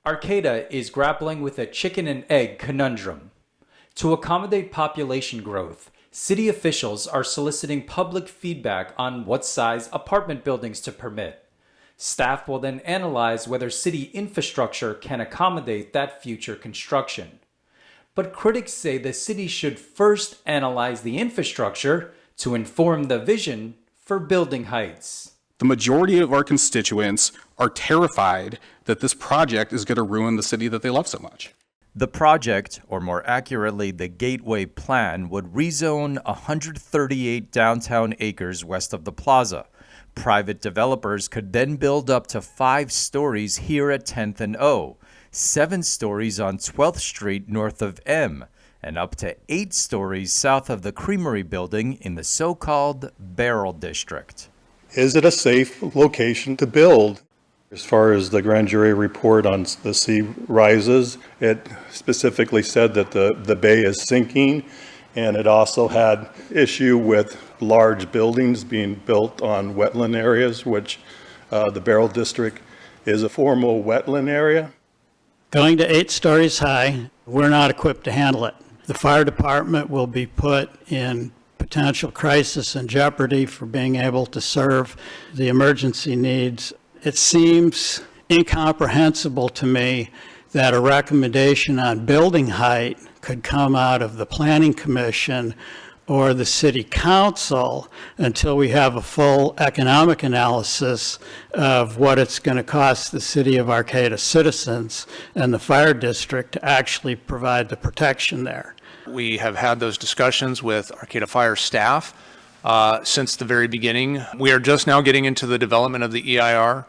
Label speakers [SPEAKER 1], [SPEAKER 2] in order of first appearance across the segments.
[SPEAKER 1] Arcata is grappling with a chicken and egg conundrum. To accommodate population growth, city officials are soliciting public feedback on what size apartment buildings to permit. Staff will then analyze whether city infrastructure can accommodate that future construction. But critics say the city should first analyze the infrastructure to inform the vision for building heights.
[SPEAKER 2] The majority of our constituents are terrified that this project is going to ruin the city that they love so much.
[SPEAKER 1] The project, or more accurately, the Gateway plan, would rezone 138 downtown acres west of the plaza. Private developers could then build up to 5 stories here at 10th and O, 7 stories on 12th Street north of M, and up to 8 stories south of the Creamery building in the so-called Barrel District.
[SPEAKER 3] Is it a safe location to build? As far as the grand jury report on the sea rises, it specifically said that the bay is sinking, and it also had issue with large buildings being built on wetland areas, which the Barrel District is a formal wetland area.
[SPEAKER 4] Going to 8 stories high, we're not equipped to handle it. The fire department will be put in potential crisis and jeopardy for being able to serve the emergency needs. It seems incomprehensible to me that a recommendation on building height could come out of the Planning Commission or the City Council until we have a full economic analysis of what it's going to cost the City of Arcata citizens and the fire district to actually provide the protection there.
[SPEAKER 5] We have had those discussions with Arcata Fire staff since the very beginning. We are just now getting into the development of the EIR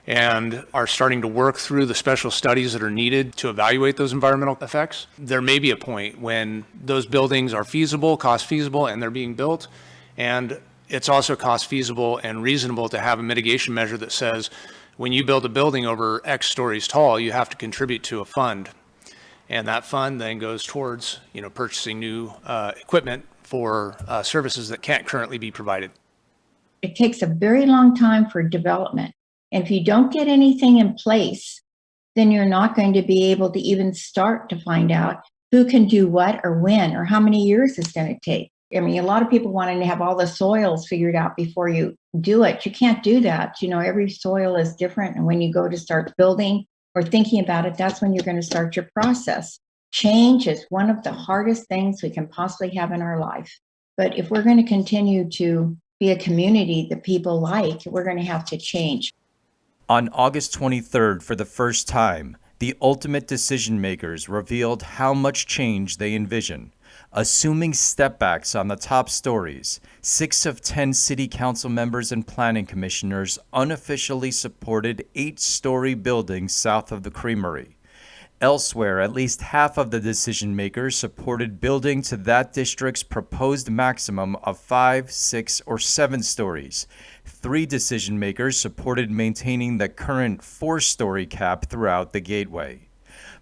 [SPEAKER 5] and are starting to work through the special studies that are needed to evaluate those environmental effects. There may be a point when those buildings are feasible, cost feasible, and they're being built. And it's also cost feasible and reasonable to have a mitigation measure that says when you build a building over X stories tall, you have to contribute to a fund. And that fund then goes towards, purchasing new equipment for services that can't currently be provided.
[SPEAKER 6] It takes a very long time for development. And if you don't get anything in place, then you're not going to be able to even start to find out who can do what or when or how many years it's going to take. I mean, a lot of people want to have all the soils figured out before you do it. You can't do that. Every soil is different. And when you go to start building or thinking about it, that's when you're going to start your process. Change is one of the hardest things we can possibly have in our life. But if we're going to continue to be a community that people like, we're going to have to change.
[SPEAKER 1] On August 23rd, for the first time, the ultimate decision makers revealed how much change they envision. Assuming stepbacks on the top stories, 6 of 10 city council members and planning commissioners unofficially supported 8-story buildings south of the Creamery. Elsewhere, at least half of the decision makers supported building to that district's proposed maximum of 5, 6, or 7 stories. 3 decision makers supported maintaining the current 4-story cap throughout the Gateway.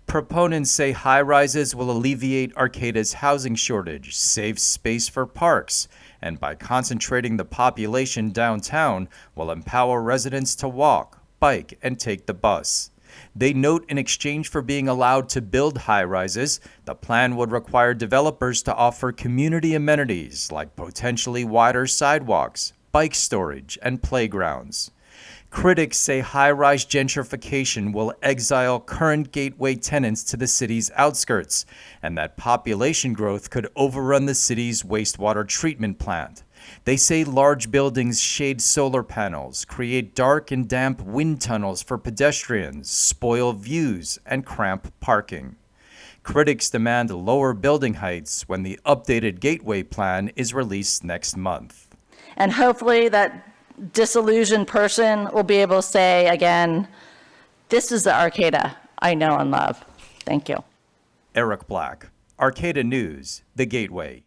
[SPEAKER 1] Proponents say high-rises will alleviate Arcata's housing shortage, save space for parks, and by concentrating the population downtown, will empower residents to walk, bike, and take the bus. They note in exchange for being allowed to build high-rises, the plan would require developers to offer community amenities like potentially wider sidewalks, bike storage, and playgrounds. Critics say high-rise gentrification will exile current Gateway tenants to the city's outskirts, and that population growth could overrun the city's wastewater treatment plant. They say large buildings shade solar panels, create dark and damp wind tunnels for pedestrians, spoil views, and cramp parking. Critics demand lower building heights when the updated Gateway plan is released next month.
[SPEAKER 7] And hopefully that disillusioned person will be able to say again, this is the Arcata I know and love. Thank you.
[SPEAKER 1] Eric Black, Arcata News, The Gateway.